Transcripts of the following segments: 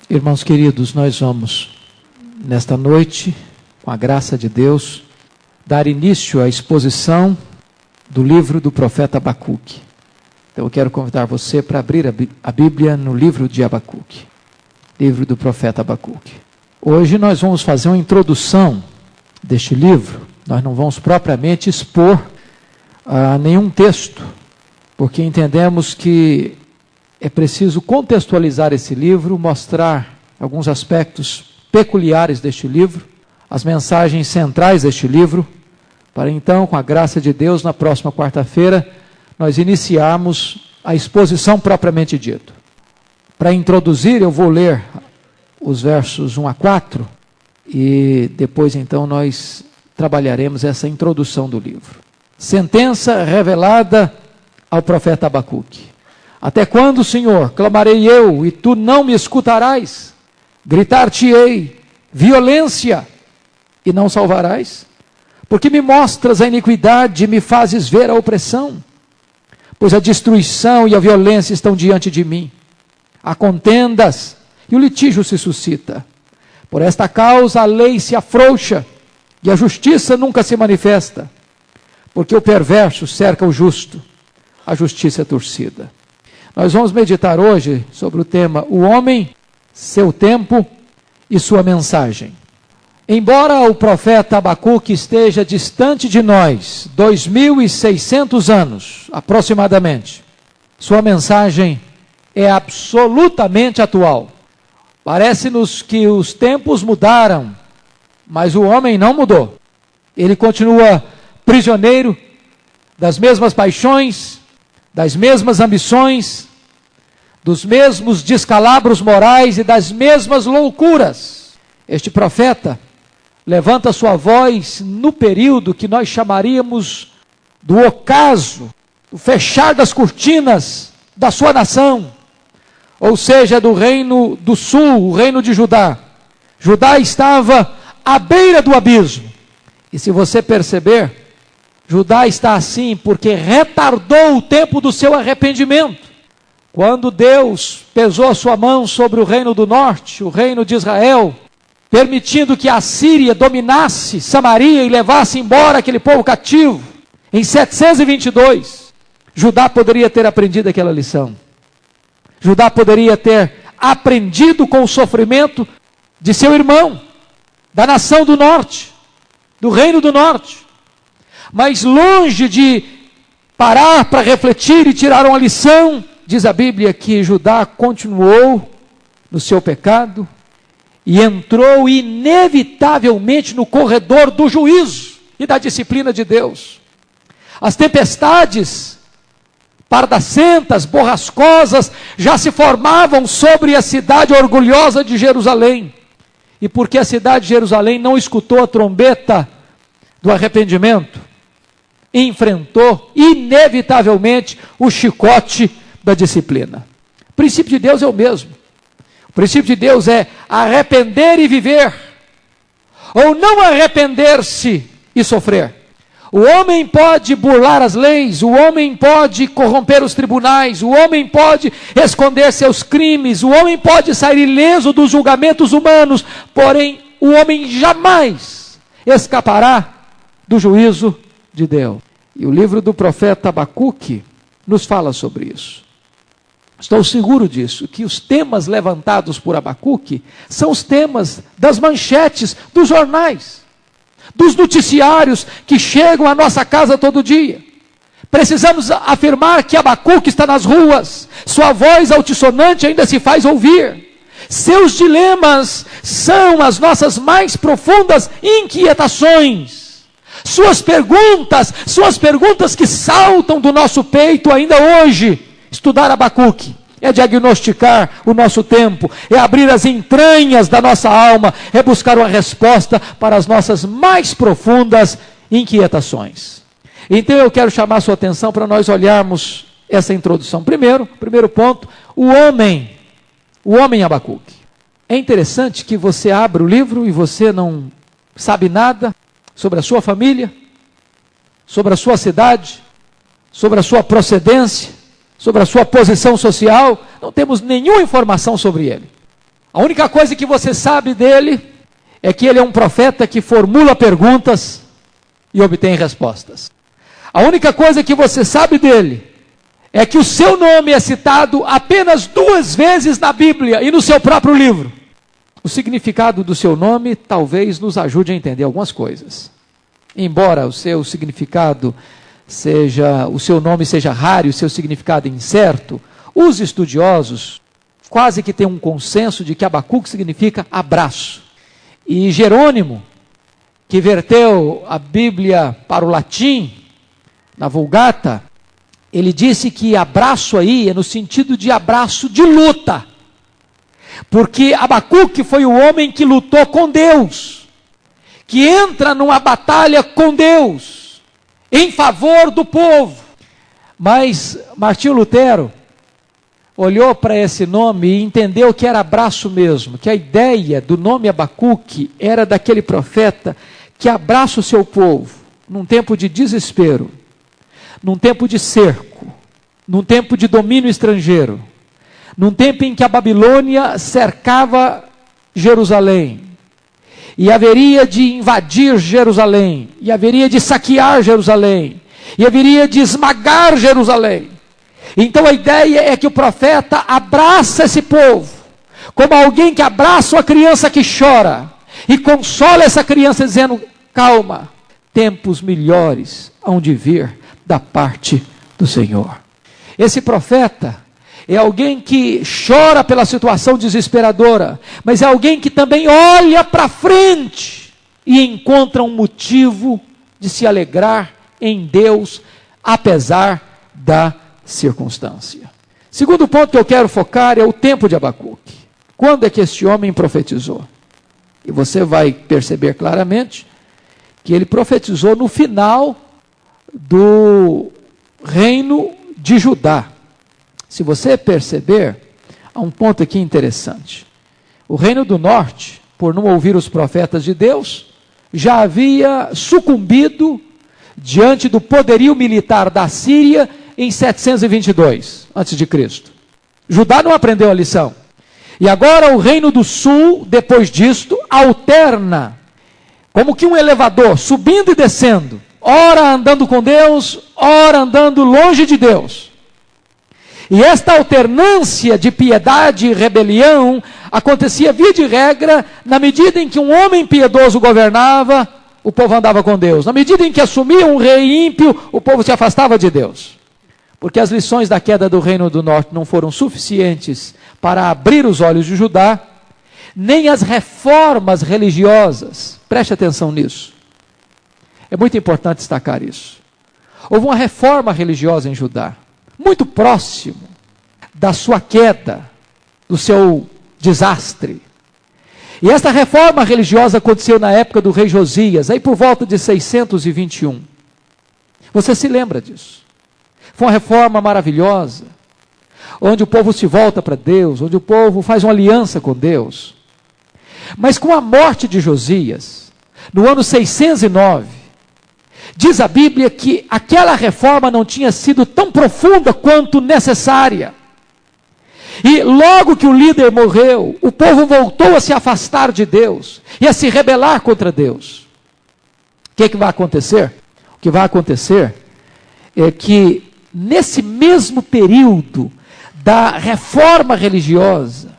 Irmãos queridos, nós vamos, nesta noite, com a graça de Deus, dar início à exposição do livro do profeta Abacuque. Então eu quero convidar você para abrir a Bíblia no livro de Abacuque, livro do profeta Abacuque. Hoje nós vamos fazer uma introdução deste livro. Nós não vamos propriamente expor nenhum texto, porque entendemos que é preciso contextualizar esse livro, mostrar alguns aspectos peculiares deste livro, as mensagens centrais deste livro, para então, com a graça de Deus, na próxima quarta-feira, nós iniciarmos a exposição propriamente dita. Para introduzir, eu vou ler os versos 1 a 4, e depois então nós trabalharemos essa introdução do livro. Sentença revelada ao profeta Abacuque. Até quando, Senhor, clamarei eu, e tu não me escutarás? Gritar-te-ei violência, e não salvarás? Porque me mostras a iniquidade e me fazes ver a opressão? Pois a destruição e a violência estão diante de mim. Há contendas, e o litígio se suscita. Por esta causa a lei se afrouxa, e a justiça nunca se manifesta. Porque o perverso cerca o justo, a justiça é torcida. Nós vamos meditar hoje sobre o tema o homem, seu tempo e sua mensagem. Embora o profeta Abacuque esteja distante de nós, 2.600 anos aproximadamente, sua mensagem é absolutamente atual. Parece-nos que os tempos mudaram, mas o homem não mudou. Ele continua prisioneiro das mesmas paixões, das mesmas ambições, dos mesmos descalabros morais e das mesmas loucuras. Este profeta levanta sua voz no período que nós chamaríamos do ocaso, do fechar das cortinas da sua nação, ou seja, do reino do sul, o reino de Judá. Judá estava à beira do abismo. E se você perceber, Judá está assim porque retardou o tempo do seu arrependimento. Quando Deus pesou a sua mão sobre o reino do norte, o reino de Israel, permitindo que a Síria dominasse Samaria e levasse embora aquele povo cativo, em 722, Judá poderia ter aprendido aquela lição. Judá poderia ter aprendido com o sofrimento de seu irmão, da nação do norte, do reino do norte. Mas longe de parar para refletir e tirar uma lição, diz a Bíblia que Judá continuou no seu pecado e entrou inevitavelmente no corredor do juízo e da disciplina de Deus. As tempestades pardacentas, borrascosas, já se formavam sobre a cidade orgulhosa de Jerusalém. E porque a cidade de Jerusalém não escutou a trombeta do arrependimento, enfrentou inevitavelmente o chicote da disciplina. O princípio de Deus é o mesmo. O princípio de Deus é arrepender e viver, ou não arrepender-se e sofrer. O homem pode burlar as leis, o homem pode corromper os tribunais, o homem pode esconder seus crimes, o homem pode sair ileso dos julgamentos humanos, porém o homem jamais escapará do juízo de Deus. E o livro do profeta Abacuque nos fala sobre isso. Estou seguro disso, que os temas levantados por Abacuque são os temas das manchetes dos jornais, dos noticiários que chegam à nossa casa todo dia. Precisamos afirmar que Abacuque está nas ruas, sua voz altissonante ainda se faz ouvir. Seus dilemas são as nossas mais profundas inquietações. Suas perguntas que saltam do nosso peito ainda hoje. Estudar Abacuque é diagnosticar o nosso tempo, é abrir as entranhas da nossa alma, é buscar uma resposta para as nossas mais profundas inquietações. Então eu quero chamar a sua atenção para nós olharmos essa introdução. Primeiro ponto, o homem Abacuque. É interessante que você abra o livro e você não sabe nada sobre a sua família, sobre a sua cidade, sobre a sua procedência, sobre a sua posição social, não temos nenhuma informação sobre ele. A única coisa que você sabe dele é que ele é um profeta que formula perguntas e obtém respostas. A única coisa que você sabe dele é que o seu nome é citado apenas 2 vezes na Bíblia e no seu próprio livro. O significado do seu nome talvez nos ajude a entender algumas coisas. Embora o seu nome seja raro e o seu significado incerto, os estudiosos quase que têm um consenso de que Abacuque significa abraço. E Jerônimo, que verteu a Bíblia para o latim, na Vulgata, ele disse que abraço aí é no sentido de abraço de luta. Porque Abacuque foi o homem que lutou com Deus, que entra numa batalha com Deus, em favor do povo. Mas Martinho Lutero olhou para esse nome e entendeu que era abraço mesmo, que a ideia do nome Abacuque era daquele profeta que abraça o seu povo, num tempo de desespero, num tempo de cerco, num tempo de domínio estrangeiro, num tempo em que a Babilônia cercava Jerusalém, e haveria de invadir Jerusalém, e haveria de saquear Jerusalém, e haveria de esmagar Jerusalém. Então a ideia é que o profeta abraça esse povo, como alguém que abraça uma criança que chora, e consola essa criança dizendo, calma, tempos melhores hão de vir da parte do Senhor. Esse profeta é alguém que chora pela situação desesperadora, mas é alguém que também olha para frente e encontra um motivo de se alegrar em Deus, apesar da circunstância. Segundo ponto que eu quero focar é o tempo de Abacuque. Quando é que este homem profetizou? E você vai perceber claramente que ele profetizou no final do reino de Judá. Se você perceber, há um ponto aqui interessante. O reino do norte, por não ouvir os profetas de Deus, já havia sucumbido diante do poderio militar da Síria em 722 a.C. Judá não aprendeu a lição. E agora o reino do sul, depois disto, alterna, como que um elevador, subindo e descendo, ora andando com Deus, ora andando longe de Deus. E esta alternância de piedade e rebelião acontecia via de regra, na medida em que um homem piedoso governava, o povo andava com Deus. Na medida em que assumia um rei ímpio, o povo se afastava de Deus. Porque as lições da queda do reino do norte não foram suficientes para abrir os olhos de Judá, nem as reformas religiosas. Preste atenção nisso. É muito importante destacar isso. Houve uma reforma religiosa em Judá, muito próximo da sua queda, do seu desastre. E esta reforma religiosa aconteceu na época do rei Josias, aí por volta de 621. Você se lembra disso? Foi uma reforma maravilhosa, onde o povo se volta para Deus, onde o povo faz uma aliança com Deus. Mas com a morte de Josias, no ano 609, diz a Bíblia que aquela reforma não tinha sido tão profunda quanto necessária. E logo que o líder morreu, o povo voltou a se afastar de Deus e a se rebelar contra Deus. O que vai acontecer? O que vai acontecer é que nesse mesmo período da reforma religiosa,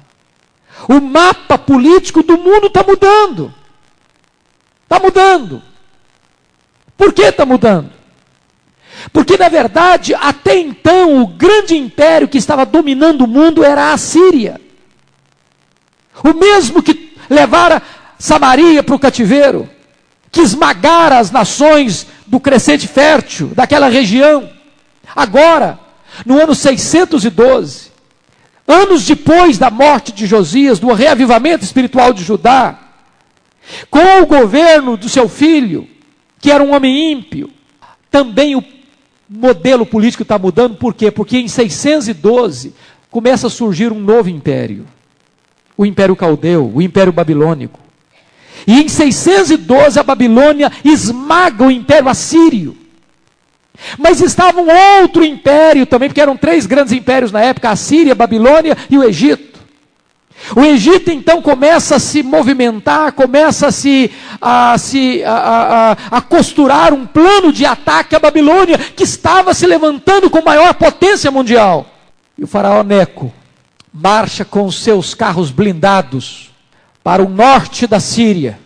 o mapa político do mundo está mudando. Está mudando. Por que está mudando? Porque, na verdade, até então, o grande império que estava dominando o mundo era a Síria. O mesmo que levara Samaria para o cativeiro, que esmagara as nações do crescente fértil, daquela região. Agora, no ano 612, anos depois da morte de Josias, do reavivamento espiritual de Judá, com o governo do seu filho, que era um homem ímpio, também o modelo político está mudando. Por quê? Porque em 612 começa a surgir um novo império, o Império Caldeu, o Império Babilônico. E em 612 a Babilônia esmaga o Império Assírio. Mas estava um outro império também, porque eram 3 grandes impérios na época, a Síria, a Babilônia e o Egito. O Egito então começa a se movimentar, começa a costurar um plano de ataque à Babilônia, que estava se levantando com maior potência mundial. E o faraó Neco marcha com os seus carros blindados para o norte da Síria,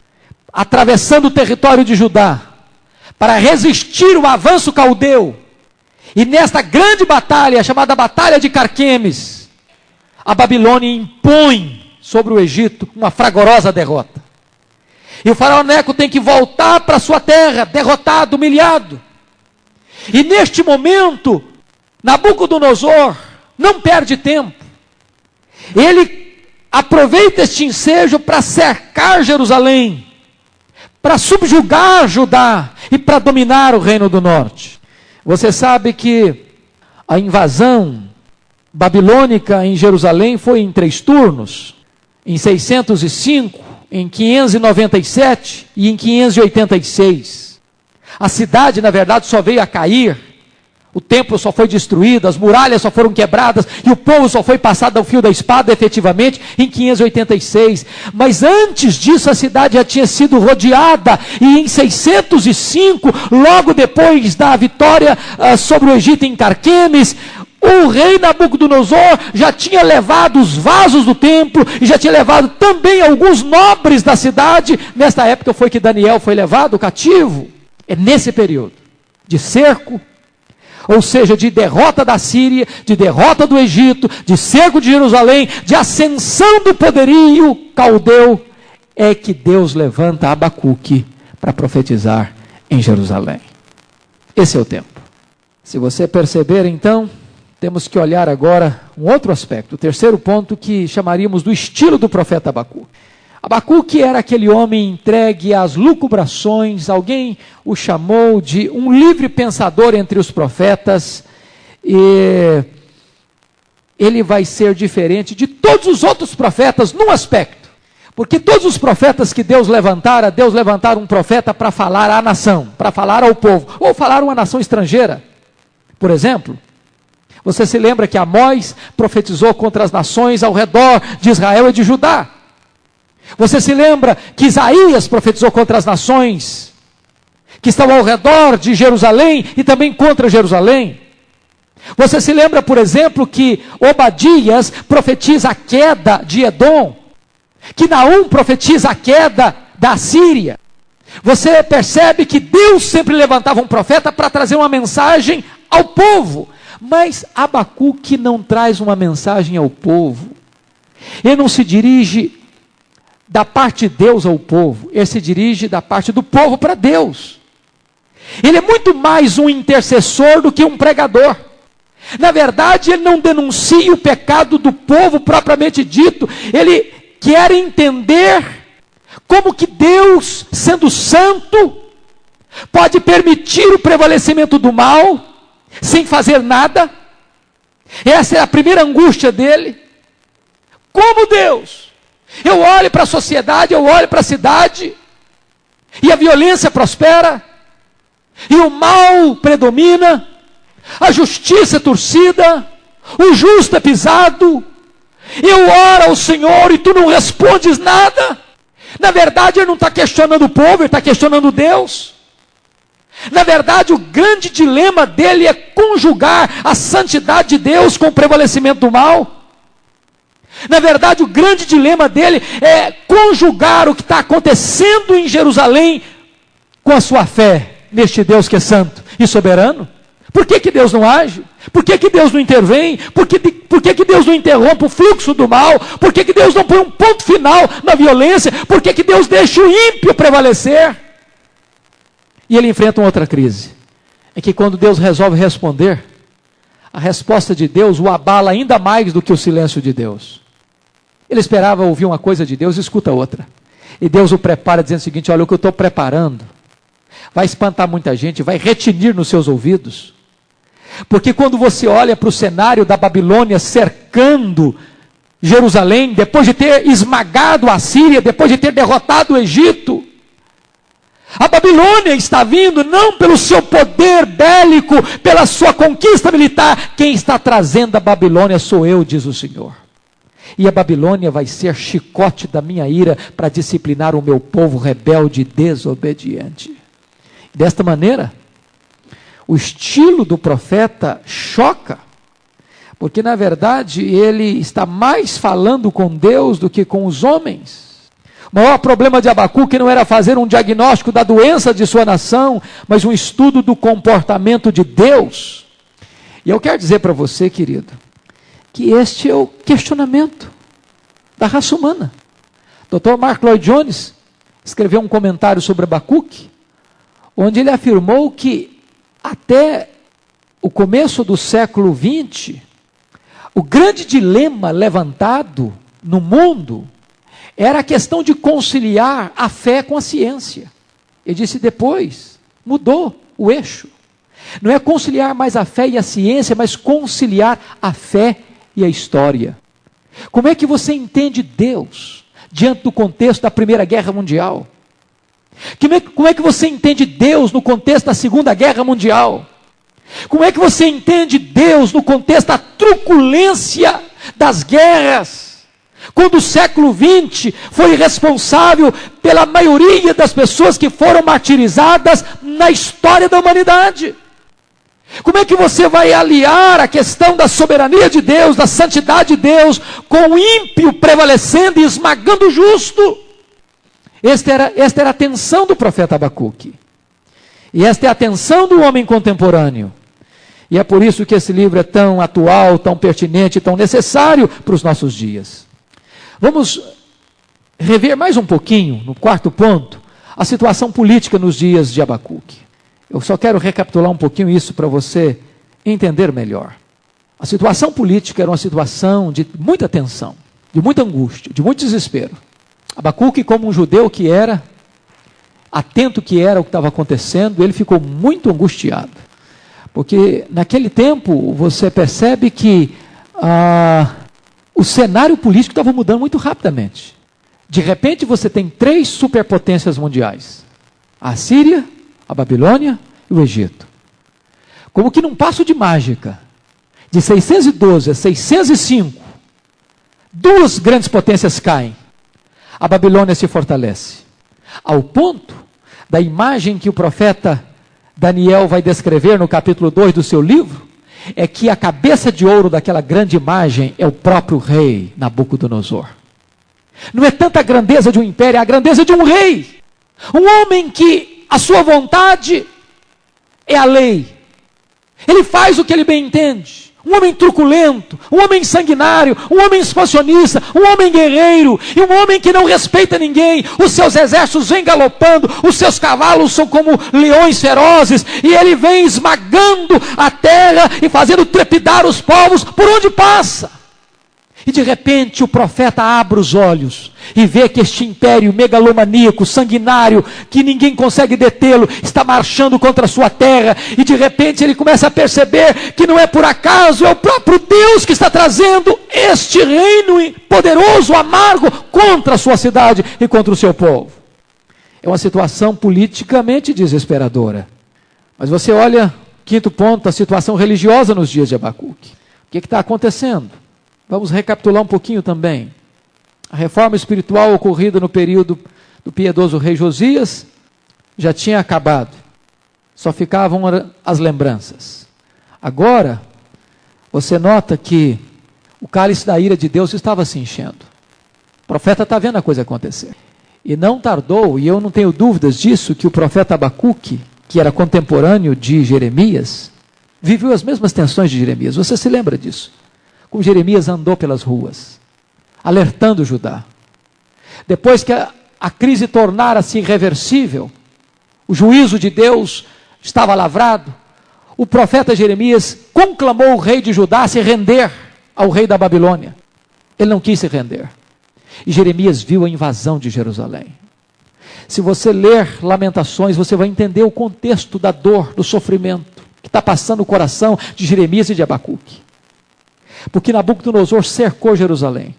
atravessando o território de Judá, para resistir o avanço caldeu. E nesta grande batalha, chamada Batalha de Carquemes, a Babilônia impõe sobre o Egito uma fragorosa derrota. E o faraó Neco tem que voltar para sua terra, derrotado, humilhado. E neste momento, Nabucodonosor não perde tempo. Ele aproveita este ensejo para cercar Jerusalém, para subjugar Judá e para dominar o reino do norte. Você sabe que a invasão babilônica em Jerusalém foi em 3 turnos, em 605, em 597 e em 586. A cidade, na verdade, só veio a cair, o templo só foi destruído, as muralhas só foram quebradas e o povo só foi passado ao fio da espada efetivamente em 586. Mas antes disso a cidade já tinha sido rodeada, e em 605, logo depois da vitória sobre o Egito em Carquemes, o rei Nabucodonosor já tinha levado os vasos do templo e já tinha levado também alguns nobres da cidade. Nesta época foi que Daniel foi levado cativo. É nesse período de cerco, ou seja, de derrota da Síria, de derrota do Egito, de cerco de Jerusalém, de ascensão do poderio caldeu, é que Deus levanta Abacuque para profetizar em Jerusalém. Esse é o tempo. Se você perceber, então, temos que olhar agora um outro aspecto, o terceiro ponto, que chamaríamos do estilo do profeta Abacuque. Abacuque era aquele homem entregue às lucubrações, alguém o chamou de um livre pensador entre os profetas, e ele vai ser diferente de todos os outros profetas num aspecto, porque todos os profetas que Deus levantara um profeta para falar à nação, para falar ao povo, ou falar a uma nação estrangeira. Por exemplo, você se lembra que Amós profetizou contra as nações ao redor de Israel e de Judá. Você se lembra que Isaías profetizou contra as nações que estão ao redor de Jerusalém e também contra Jerusalém. Você se lembra, por exemplo, que Obadias profetiza a queda de Edom, que Naum profetiza a queda da Síria. Você percebe que Deus sempre levantava um profeta para trazer uma mensagem ao povo, mas Abacuque não traz uma mensagem ao povo. Ele não se dirige da parte de Deus ao povo, ele se dirige da parte do povo para Deus. Ele é muito mais um intercessor do que um pregador. Na verdade, ele não denuncia o pecado do povo propriamente dito, ele quer entender como que Deus, sendo santo, pode permitir o prevalecimento do mal, sem fazer nada. Essa é a primeira angústia dele. Como Deus? Eu olho para a sociedade, eu olho para a cidade, e a violência prospera, e o mal predomina, a justiça é torcida, o justo é pisado. Eu oro ao Senhor e tu não respondes nada. Na verdade, ele não está questionando o povo, ele está questionando Deus. Na verdade, o grande dilema dele é conjugar a santidade de Deus com o prevalecimento do mal. Na verdade, o grande dilema dele é conjugar o que está acontecendo em Jerusalém com a sua fé neste Deus que é santo e soberano. Por que Deus não age? Por que Deus não intervém? Por que Deus não interrompe o fluxo do mal? Por que Deus não põe um ponto final na violência? Por que Deus deixa o ímpio prevalecer? E ele enfrenta uma outra crise. É que quando Deus resolve responder, a resposta de Deus o abala ainda mais do que o silêncio de Deus. Ele esperava ouvir uma coisa de Deus e escuta outra. E Deus o prepara dizendo o seguinte: olha, o que eu estou preparando vai espantar muita gente, vai retinir nos seus ouvidos. Porque quando você olha para o cenário da Babilônia cercando Jerusalém, depois de ter esmagado a Síria, depois de ter derrotado o Egito, a Babilônia está vindo não pelo seu poder bélico, pela sua conquista militar. Quem está trazendo a Babilônia sou eu, diz o Senhor. E a Babilônia vai ser chicote da minha ira para disciplinar o meu povo rebelde e desobediente. Desta maneira, o estilo do profeta choca, porque na verdade ele está mais falando com Deus do que com os homens. O maior problema de Abacuque não era fazer um diagnóstico da doença de sua nação, mas um estudo do comportamento de Deus. E eu quero dizer para você, querido, que este é o questionamento da raça humana. Dr. Mark Lloyd Jones escreveu um comentário sobre Abacuque, onde ele afirmou que até o começo do século XX, o grande dilema levantado no mundo era a questão de conciliar a fé com a ciência. Ele disse depois, mudou o eixo. Não é conciliar mais a fé e a ciência, mas conciliar a fé e a história. Como é que você entende Deus diante do contexto da Primeira Guerra Mundial? Como é que você entende Deus no contexto da Segunda Guerra Mundial? Como é que você entende Deus no contexto da truculência das guerras? Quando o século XX foi responsável pela maioria das pessoas que foram martirizadas na história da humanidade. Como é que você vai aliar a questão da soberania de Deus, da santidade de Deus, com o ímpio prevalecendo e esmagando o justo? Esta era a tensão do profeta Abacuque. E esta é a tensão do homem contemporâneo. E é por isso que esse livro é tão atual, tão pertinente, tão necessário para os nossos dias. Vamos rever mais um pouquinho, no quarto ponto, a situação política nos dias de Abacuque. Eu só quero recapitular um pouquinho isso para você entender melhor. A situação política era uma situação de muita tensão, de muita angústia, de muito desespero. Abacuque, como um judeu que era, atento que era o que estava acontecendo, ele ficou muito angustiado. Porque naquele tempo você percebe que o cenário político estava mudando muito rapidamente. De repente você tem 3 superpotências mundiais: a Síria, a Babilônia e o Egito. Como que num passo de mágica, de 612 a 605, 2 grandes potências caem. A Babilônia se fortalece, ao ponto da imagem que o profeta Daniel vai descrever no capítulo 2 do seu livro, é que a cabeça de ouro daquela grande imagem é o próprio rei Nabucodonosor. Não é tanta a grandeza de um império, é a grandeza de um rei. Um homem que a sua vontade é a lei. Ele faz o que ele bem entende. Um homem truculento, um homem sanguinário, um homem expansionista, um homem guerreiro, e um homem que não respeita ninguém. Os seus exércitos vêm galopando, os seus cavalos são como leões ferozes, e ele vem esmagando a terra e fazendo trepidar os povos por onde passa. E de repente o profeta abre os olhos e vê que este império megalomaníaco, sanguinário, que ninguém consegue detê-lo, está marchando contra a sua terra. E de repente ele começa a perceber que não é por acaso, é o próprio Deus que está trazendo este reino poderoso, amargo, contra a sua cidade e contra o seu povo. É uma situação politicamente desesperadora. Mas você olha, quinto ponto, a situação religiosa nos dias de Abacuque. O que está acontecendo? Vamos recapitular um pouquinho também. A reforma espiritual ocorrida no período do piedoso rei Josias já tinha acabado. Só ficavam as lembranças. Agora, você nota que o cálice da ira de Deus estava se enchendo. O profeta está vendo a coisa acontecer. E não tardou, e eu não tenho dúvidas disso, que o profeta Abacuque, que era contemporâneo de Jeremias, viveu as mesmas tensões de Jeremias. Você se lembra disso? Como Jeremias andou pelas ruas, alertando Judá. Depois que a crise tornara-se irreversível, o juízo de Deus estava lavrado, o profeta Jeremias conclamou o rei de Judá a se render ao rei da Babilônia. Ele não quis se render. E Jeremias viu a invasão de Jerusalém. Se você ler Lamentações, você vai entender o contexto da dor, do sofrimento que está passando o coração de Jeremias e de Abacuque. Porque Nabucodonosor cercou Jerusalém.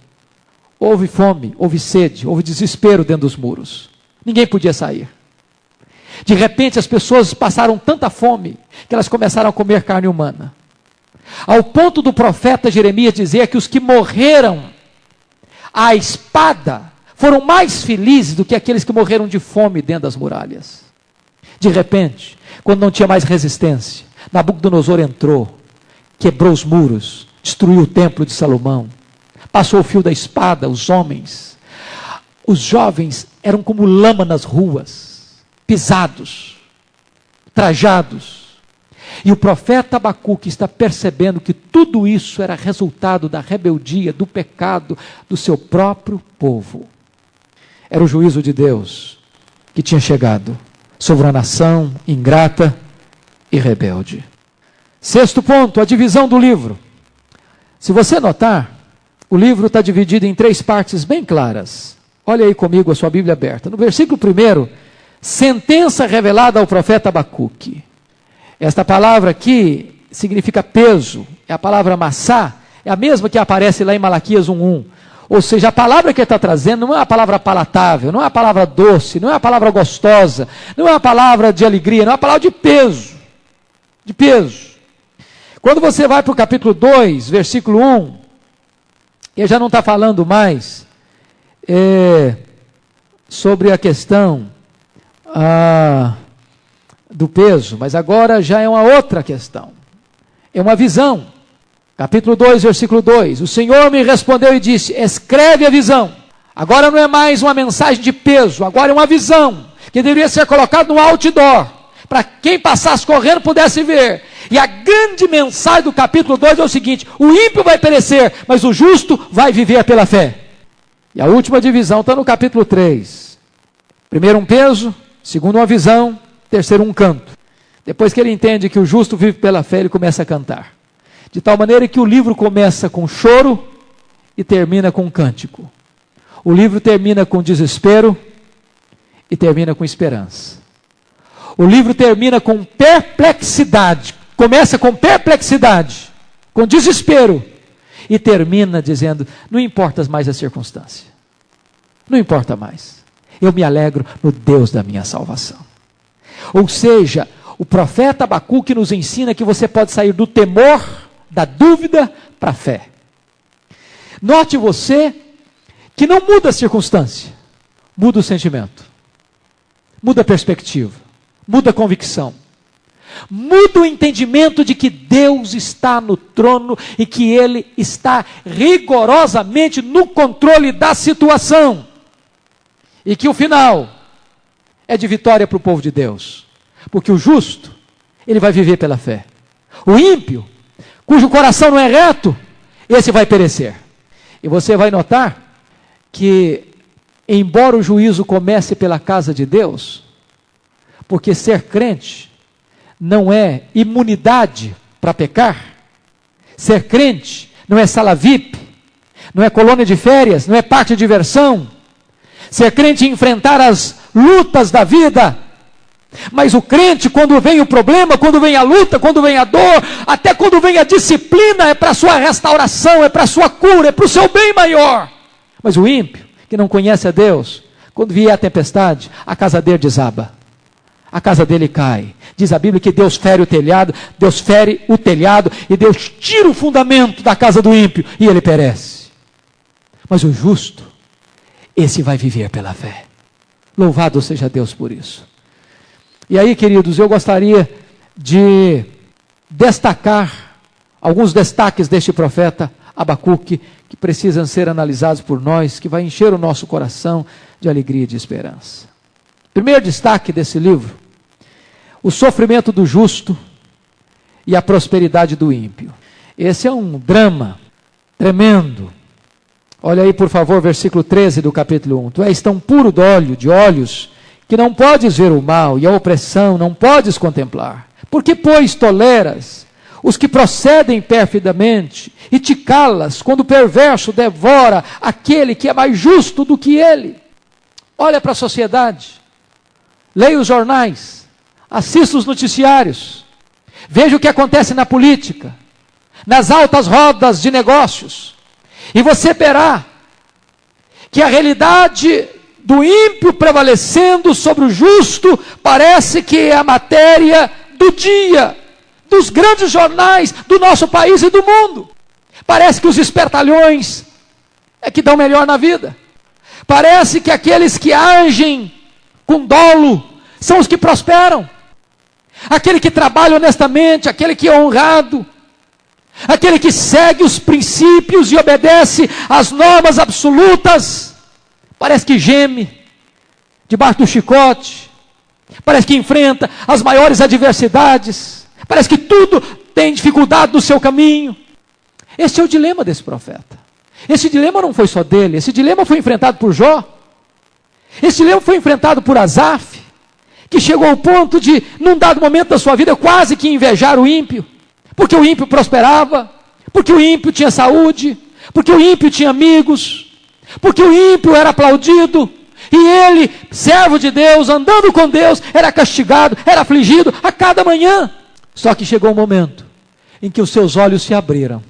Houve fome, houve sede, houve desespero dentro dos muros. Ninguém podia sair. De repente as pessoas passaram tanta fome que elas começaram a comer carne humana. Ao ponto do profeta Jeremias dizer que os que morreram à espada foram mais felizes do que aqueles que morreram de fome dentro das muralhas. De repente, quando não tinha mais resistência, Nabucodonosor entrou, quebrou os muros, destruiu o templo de Salomão, passou o fio da espada, os homens. Os jovens eram como lama nas ruas, pisados, trajados. E o profeta Abacuque está percebendo que tudo isso era resultado da rebeldia, do pecado do seu próprio povo. Era o juízo de Deus que tinha chegado sobre uma nação ingrata e rebelde. Sexto ponto, a divisão do livro. Se você notar, o livro está dividido em 3 partes bem claras. Olha aí comigo a sua Bíblia aberta. No versículo 1, sentença revelada ao profeta Abacuque. Esta palavra aqui significa peso, é a palavra massá, é a mesma que aparece lá em Malaquias 1:1. Ou seja, a palavra que ele está trazendo não é uma palavra palatável, não é uma palavra doce, não é uma palavra gostosa, não é uma palavra de alegria, não é uma palavra de peso. De peso. Quando você vai para o capítulo 2, versículo 1, ele já não está falando mais sobre a questão do peso, mas agora já é uma outra questão. É uma visão. Capítulo 2, versículo 2. O Senhor me respondeu e disse: escreve a visão. Agora não é mais uma mensagem de peso, agora é uma visão, que deveria ser colocada no outdoor, para quem passasse correndo pudesse ver. E a grande mensagem do capítulo 2 é o seguinte: o ímpio vai perecer, mas o justo vai viver pela fé. E a última divisão está no capítulo 3. Primeiro um peso, segundo uma visão, terceiro um canto. Depois que ele entende que o justo vive pela fé, ele começa a cantar. De tal maneira que o livro começa com choro e termina com cântico. O livro termina com desespero e termina com esperança. O livro termina com perplexidade. Começa com perplexidade, com desespero, e termina dizendo: não importa mais a circunstância. Não importa mais. Eu me alegro no Deus da minha salvação. Ou seja, o profeta Abacuque nos ensina que você pode sair do temor, da dúvida, para a fé. Note você que não muda a circunstância, muda o sentimento, muda a perspectiva, muda a convicção, muda o entendimento de que Deus está no trono e que Ele está rigorosamente no controle da situação. E que o final é de vitória para o povo de Deus. Porque o justo, ele vai viver pela fé. O ímpio, cujo coração não é reto, esse vai perecer. E você vai notar que, embora o juízo comece pela casa de Deus, porque ser crente não é imunidade para pecar, ser crente não é sala VIP, não é colônia de férias, não é parque de diversão, ser crente é enfrentar as lutas da vida. Mas o crente, quando vem o problema, quando vem a luta, quando vem a dor, até quando vem a disciplina, é para a sua restauração, é para a sua cura, é para o seu bem maior. Mas o ímpio, que não conhece a Deus, quando vier a tempestade, a casa dele desaba, a casa dele cai. Diz a Bíblia que Deus fere o telhado, e Deus tira o fundamento da casa do ímpio e ele perece. Mas o justo, esse vai viver pela fé. Louvado seja Deus por isso. E aí, queridos, eu gostaria de destacar alguns destaques deste profeta Abacuque, que precisam ser analisados por nós, que vai encher o nosso coração de alegria e de esperança. Primeiro destaque desse livro: o sofrimento do justo e a prosperidade do ímpio. Esse é um drama tremendo. Olha aí, por favor, versículo 13 do capítulo 1. Tu és tão puro de olhos, que não podes ver o mal, e a opressão não podes contemplar. Por que, pois, toleras os que procedem perfidamente, e te calas quando o perverso devora aquele que é mais justo do que ele? Olha para a sociedade, leia os jornais, assista os noticiários, veja o que acontece na política, nas altas rodas de negócios, e você verá que a realidade do ímpio prevalecendo sobre o justo parece que é a matéria do dia, dos grandes jornais do nosso país e do mundo. Parece que os espertalhões é que dão melhor na vida. Parece que aqueles que agem com dolo são os que prosperam. Aquele que trabalha honestamente, aquele que é honrado, aquele que segue os princípios e obedece às normas absolutas, parece que geme debaixo do chicote, parece que enfrenta as maiores adversidades, parece que tudo tem dificuldade no seu caminho. Esse é o dilema desse profeta. Esse dilema não foi só dele, esse dilema foi enfrentado por Jó, esse dilema foi enfrentado por Asaf, que chegou ao ponto de, num dado momento da sua vida, quase que invejar o ímpio, porque o ímpio prosperava, porque o ímpio tinha saúde, porque o ímpio tinha amigos, porque o ímpio era aplaudido, e ele, servo de Deus, andando com Deus, era castigado, era afligido a cada manhã. Só que chegou um momento em que os seus olhos se abriram.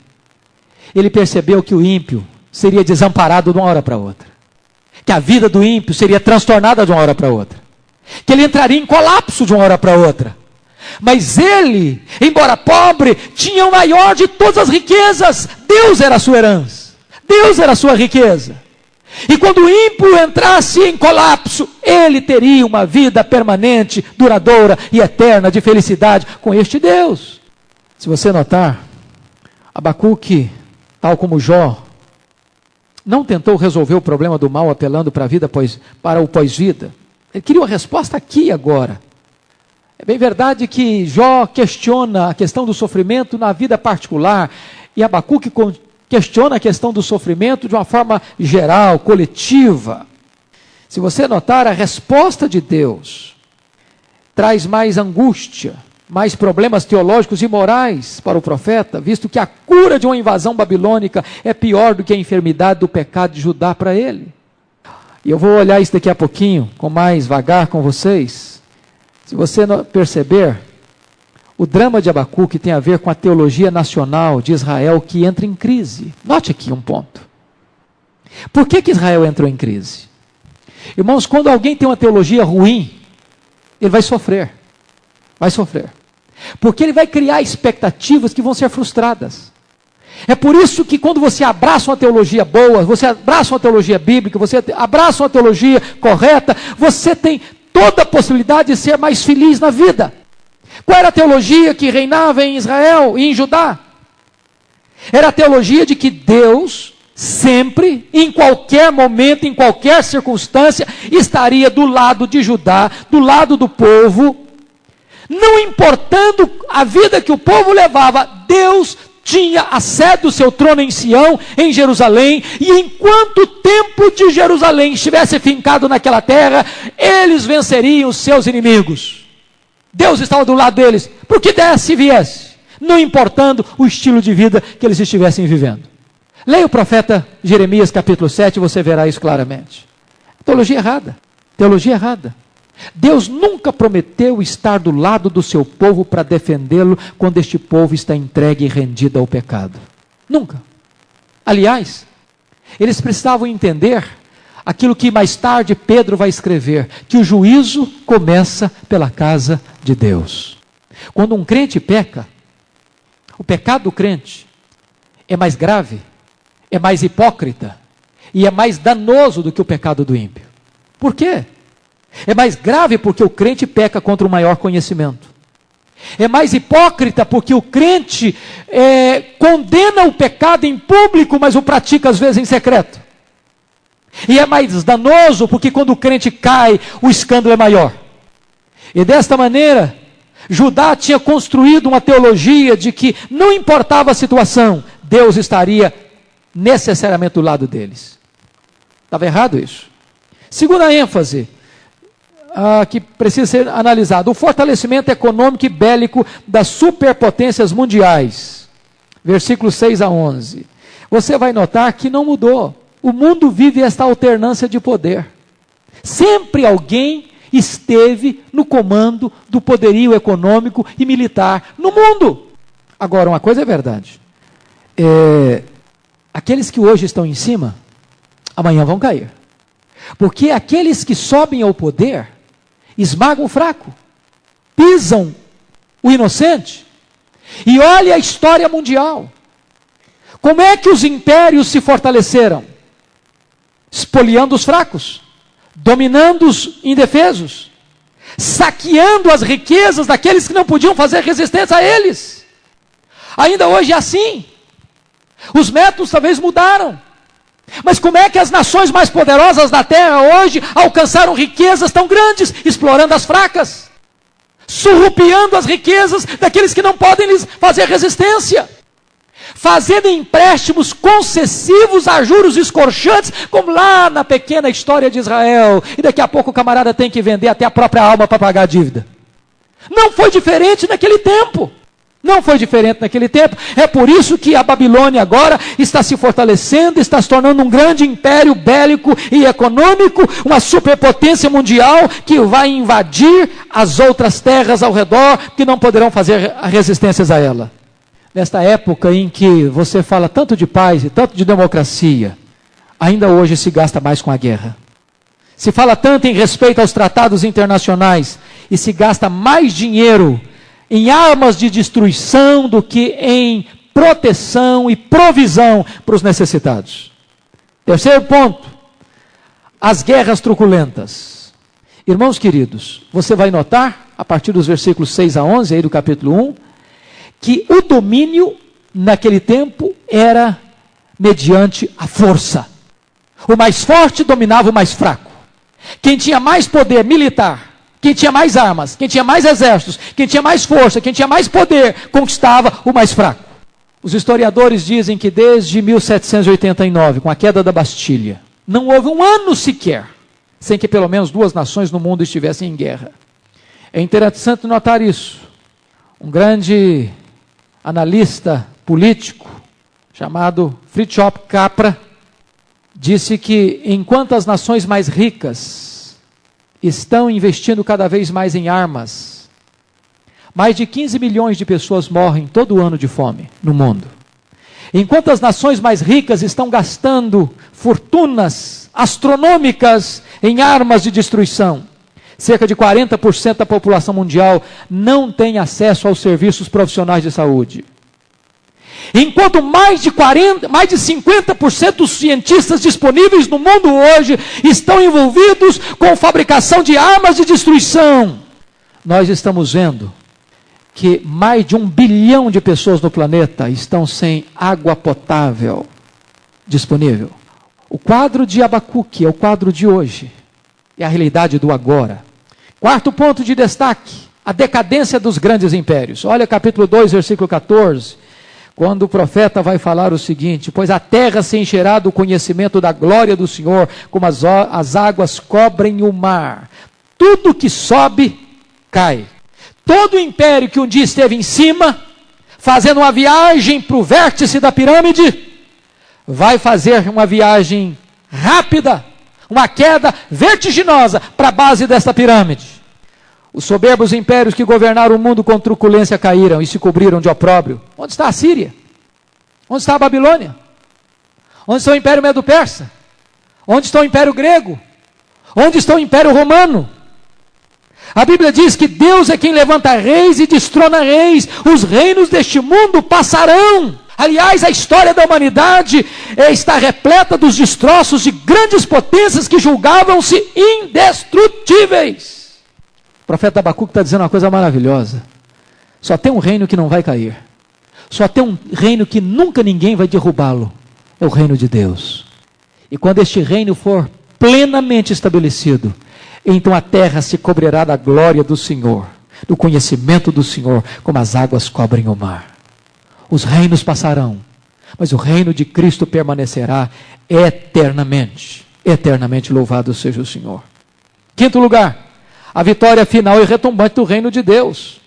Ele percebeu que o ímpio seria desamparado de uma hora para outra, que a vida do ímpio seria transtornada de uma hora para outra, que ele entraria em colapso de uma hora para outra. Mas ele, embora pobre, tinha o maior de todas as riquezas. Deus era a sua herança, Deus era a sua riqueza. E quando o ímpio entrasse em colapso, ele teria uma vida permanente, duradoura e eterna de felicidade com este Deus. Se você notar, Abacuque, tal como Jó, não tentou resolver o problema do mal apelando para a vida, para o pós-vida. Ele queria uma resposta aqui e agora. É bem verdade que Jó questiona a questão do sofrimento na vida particular, e Abacuque questiona a questão do sofrimento de uma forma geral, coletiva. Se você notar, a resposta de Deus traz mais angústia, mais problemas teológicos e morais para o profeta, visto que a cura de uma invasão babilônica é pior do que a enfermidade do pecado de Judá para ele. E eu vou olhar isso daqui a pouquinho, com mais vagar com vocês. Se você perceber, o drama de Abacuque tem a ver com a teologia nacional de Israel que entra em crise. Note aqui um ponto. Por que Israel entrou em crise? Irmãos, quando alguém tem uma teologia ruim, ele vai sofrer. Vai sofrer. Porque ele vai criar expectativas que vão ser frustradas. É por isso que quando você abraça uma teologia boa, você abraça uma teologia bíblica, você abraça uma teologia correta, você tem toda a possibilidade de ser mais feliz na vida. Qual era a teologia que reinava em Israel e em Judá? Era a teologia de que Deus sempre, em qualquer momento, em qualquer circunstância, estaria do lado de Judá, do lado do povo, não importando a vida que o povo levava, Deus tinha a sede do seu trono em Sião, em Jerusalém, e enquanto o templo de Jerusalém estivesse fincado naquela terra, eles venceriam os seus inimigos. Deus estava do lado deles, por que desse e viesse, não importando o estilo de vida que eles estivessem vivendo. Leia o profeta Jeremias capítulo 7, você verá isso claramente. Teologia errada, teologia errada. Deus nunca prometeu estar do lado do seu povo para defendê-lo quando este povo está entregue e rendido ao pecado. Nunca. Aliás, eles precisavam entender aquilo que mais tarde Pedro vai escrever, que o juízo começa pela casa de Deus. Quando um crente peca, o pecado do crente é mais grave, é mais hipócrita e é mais danoso do que o pecado do ímpio. Por quê? É mais grave porque o crente peca contra o maior conhecimento. É mais hipócrita porque o crente condena o pecado em público, mas o pratica às vezes em secreto. E é mais danoso porque quando o crente cai, o escândalo é maior. E desta maneira, Judá tinha construído uma teologia de que não importava a situação, Deus estaria necessariamente do lado deles. Estava errado isso. Segunda ênfase, que precisa ser analisado, o fortalecimento econômico e bélico das superpotências mundiais. Versículos 6 a 11. Você vai notar que não mudou. O mundo vive esta alternância de poder. Sempre alguém esteve no comando do poderio econômico e militar no mundo. Agora, uma coisa é verdade. Aqueles que hoje estão em cima, amanhã vão cair. Porque aqueles que sobem ao poder esmagam o fraco, pisam o inocente. E olha a história mundial. Como é que os impérios se fortaleceram? espoliando os fracos, dominando os indefesos, saqueando as riquezas daqueles que não podiam fazer resistência a eles. Ainda hoje é assim. Os métodos talvez mudaram. Mas como é que as nações mais poderosas da terra hoje alcançaram riquezas tão grandes, explorando as fracas, surrupiando as riquezas daqueles que não podem lhes fazer resistência, fazendo empréstimos concessivos a juros escorchantes, como lá na pequena história de Israel, e daqui a pouco o camarada tem que vender até a própria alma para pagar a dívida. Não foi diferente naquele tempo. Não foi diferente naquele tempo. É por isso que a Babilônia agora está se fortalecendo, está se tornando um grande império bélico e econômico, uma superpotência mundial que vai invadir as outras terras ao redor que não poderão fazer resistências a ela. Nesta época em que você fala tanto de paz e tanto de democracia, ainda hoje se gasta mais com a guerra. Se fala tanto em respeito aos tratados internacionais e se gasta mais dinheiro em armas de destruição do que em proteção e provisão para os necessitados. Terceiro ponto, as guerras truculentas. Irmãos queridos, você vai notar, a partir dos versículos 6 a 11, aí do capítulo 1, que o domínio naquele tempo era mediante a força. O mais forte dominava o mais fraco. Quem tinha mais poder militar, quem tinha mais armas, quem tinha mais exércitos, quem tinha mais força, quem tinha mais poder, conquistava o mais fraco. Os historiadores dizem que desde 1789, com a queda da Bastilha, não houve um ano sequer sem que pelo menos duas nações no mundo estivessem em guerra. É interessante notar isso. Um grande analista político, chamado Fritjof Capra, disse que enquanto as nações mais ricas estão investindo cada vez mais em armas, mais de 15 milhões de pessoas morrem todo ano de fome no mundo. Enquanto as nações mais ricas estão gastando fortunas astronômicas em armas de destruição, cerca de 40% da população mundial não tem acesso aos serviços profissionais de saúde. Enquanto mais de 50% dos cientistas disponíveis no mundo hoje estão envolvidos com fabricação de armas de destruição, nós estamos vendo que mais de 1 bilhão de pessoas no planeta estão sem água potável disponível. O quadro de Abacuque é o quadro de hoje, é a realidade do agora. Quarto ponto de destaque, a decadência dos grandes impérios. Olha capítulo 2, versículo 14. Quando o profeta vai falar o seguinte: pois a terra se encherá do conhecimento da glória do Senhor, como as águas cobrem o mar. Tudo que sobe, cai. Todo o império que um dia esteve em cima, fazendo uma viagem para o vértice da pirâmide, vai fazer uma viagem rápida, uma queda vertiginosa para a base desta pirâmide. Os soberbos impérios que governaram o mundo com truculência caíram e se cobriram de opróbrio. Onde está a Síria? Onde está a Babilônia? Onde está o Império Medo-Persa? Onde está o Império Grego? Onde está o Império Romano? A Bíblia diz que Deus é quem levanta reis e destrona reis. Os reinos deste mundo passarão. Aliás, a história da humanidade está repleta dos destroços de grandes potências que julgavam-se indestrutíveis. O profeta Abacuque está dizendo uma coisa maravilhosa. Só tem um reino que não vai cair. Só tem um reino que nunca ninguém vai derrubá-lo. É o reino de Deus. E quando este reino for plenamente estabelecido, então a terra se cobrirá da glória do Senhor, do conhecimento do Senhor, como as águas cobrem o mar. Os reinos passarão, mas o reino de Cristo permanecerá eternamente. Eternamente louvado seja o Senhor. Quinto lugar, a vitória final e retumbante do reino de Deus.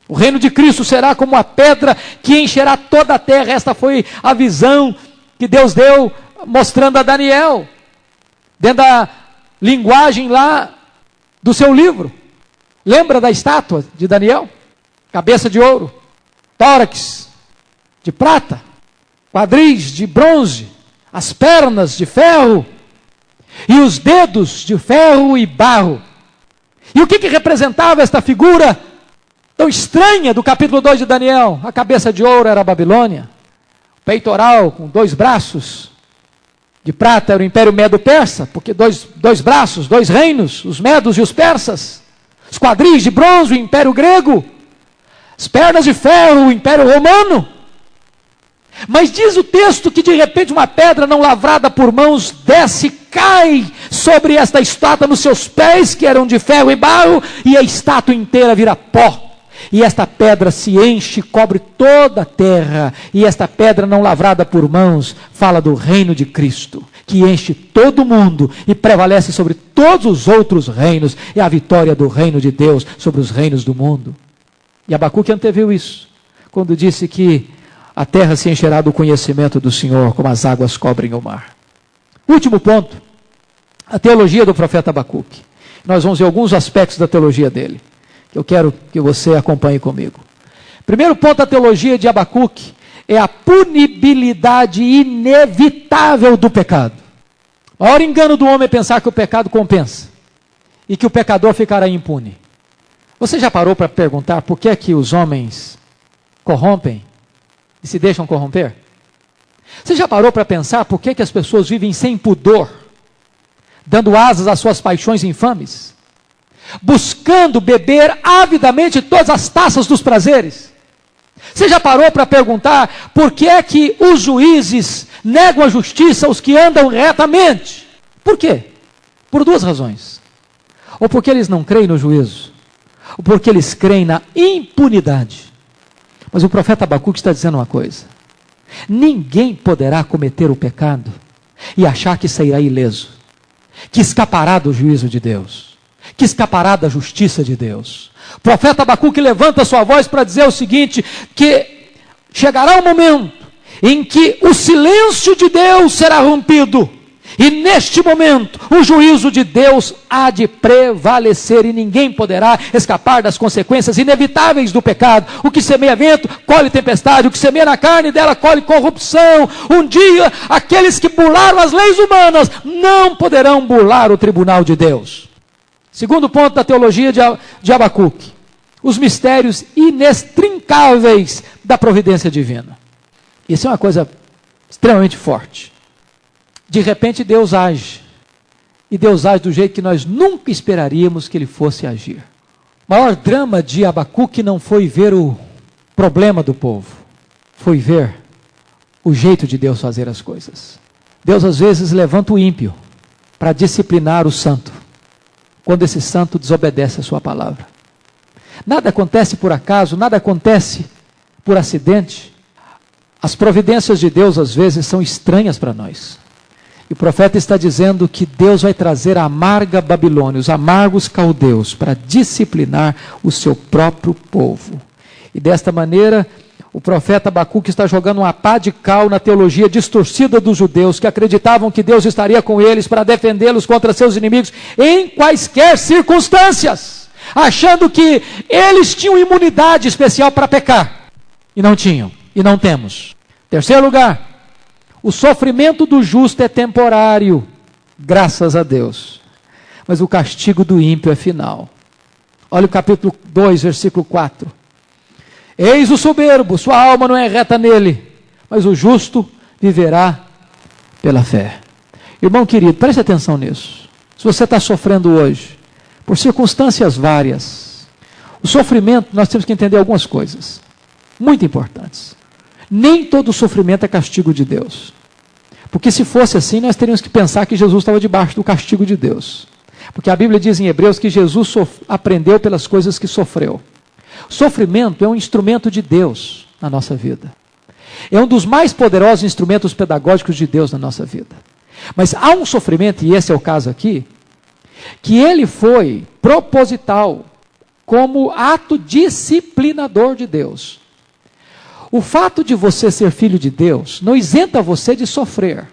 O reino de Cristo será como a pedra que encherá toda a terra. Esta foi a visão que Deus deu, mostrando a Daniel, dentro da linguagem lá do seu livro. Lembra da estátua de Daniel? Cabeça de ouro, tórax de prata, quadris de bronze, as pernas de ferro e os dedos de ferro e barro. E o que representava esta figura tão estranha do capítulo 2 de Daniel? A cabeça de ouro era a Babilônia, o peitoral com 2 braços De prata era o Império Medo-Persa, porque dois braços, dois reinos, os medos e os persas. Os quadris de bronze, o Império Grego. As pernas de ferro, o Império Romano. Mas diz o texto que de repente uma pedra não lavrada por mãos desce, cai sobre esta estátua nos seus pés, que eram de ferro e barro, e a estátua inteira vira pó. E esta pedra se enche, cobre toda a terra. E esta pedra não lavrada por mãos fala do reino de Cristo, que enche todo o mundo e prevalece sobre todos os outros reinos. É a vitória do reino de Deus sobre os reinos do mundo. E Abacuque anteviu isso, quando disse que a terra se encherá do conhecimento do Senhor, como as águas cobrem o mar. Último ponto, a teologia do profeta Abacuque. Nós vamos ver alguns aspectos da teologia dele, que eu quero que você acompanhe comigo. Primeiro ponto da teologia de Abacuque é a punibilidade inevitável do pecado. O maior engano do homem é pensar que o pecado compensa e que o pecador ficará impune. Você já parou para perguntar por que é que os homens corrompem e se deixam corromper? Você já parou para pensar por que as pessoas vivem sem pudor, dando asas às suas paixões infames, buscando beber avidamente todas as taças dos prazeres? Você já parou para perguntar por que é que os juízes negam a justiça aos que andam retamente? Por quê? Por duas razões. Ou porque eles não creem no juízo, ou porque eles creem na impunidade. Mas o profeta Abacuque está dizendo uma coisa: ninguém poderá cometer o pecado e achar que sairá ileso, que escapará do juízo de Deus, que escapará da justiça de Deus. O profeta Abacuque levanta sua voz para dizer o seguinte, que chegará um momento em que o silêncio de Deus será rompido, e neste momento o juízo de Deus há de prevalecer, e ninguém poderá escapar das consequências inevitáveis do pecado. O que semeia vento, colhe tempestade. O que semeia na carne, dela colhe corrupção. Um dia, aqueles que burlaram as leis humanas não poderão burlar o tribunal de Deus. Segundo ponto da teologia de Abacuque: os mistérios inextrincáveis da providência divina. Isso é uma coisa extremamente forte. De repente Deus age, e Deus age do jeito que nós nunca esperaríamos que Ele fosse agir. O maior drama de Abacuque não foi ver o problema do povo, foi ver o jeito de Deus fazer as coisas. Deus às vezes levanta o ímpio para disciplinar o santo, quando esse santo desobedece a sua palavra. Nada acontece por acaso, nada acontece por acidente. As providências de Deus às vezes são estranhas para nós. E o profeta está dizendo que Deus vai trazer a amarga Babilônia, os amargos caldeus, para disciplinar o seu próprio povo. E desta maneira, o profeta Abacuque está jogando uma pá de cal na teologia distorcida dos judeus, que acreditavam que Deus estaria com eles para defendê-los contra seus inimigos em quaisquer circunstâncias, achando que eles tinham imunidade especial para pecar. E não tinham, e não temos. Terceiro lugar, o sofrimento do justo é temporário, graças a Deus, mas o castigo do ímpio é final. Olha o capítulo 2, versículo 4. Eis o soberbo, sua alma não é reta nele, mas o justo viverá pela fé. Irmão querido, preste atenção nisso. Se você está sofrendo hoje, por circunstâncias várias, o sofrimento, nós temos que entender algumas coisas muito importantes. Nem todo sofrimento é castigo de Deus. Porque se fosse assim, nós teríamos que pensar que Jesus estava debaixo do castigo de Deus. Porque a Bíblia diz em Hebreus que Jesus aprendeu pelas coisas que sofreu. O sofrimento é um instrumento de Deus na nossa vida. É um dos mais poderosos instrumentos pedagógicos de Deus na nossa vida. Mas há um sofrimento, e esse é o caso aqui, que ele foi proposital, como ato disciplinador de Deus. O fato de você ser filho de Deus não isenta você de sofrer.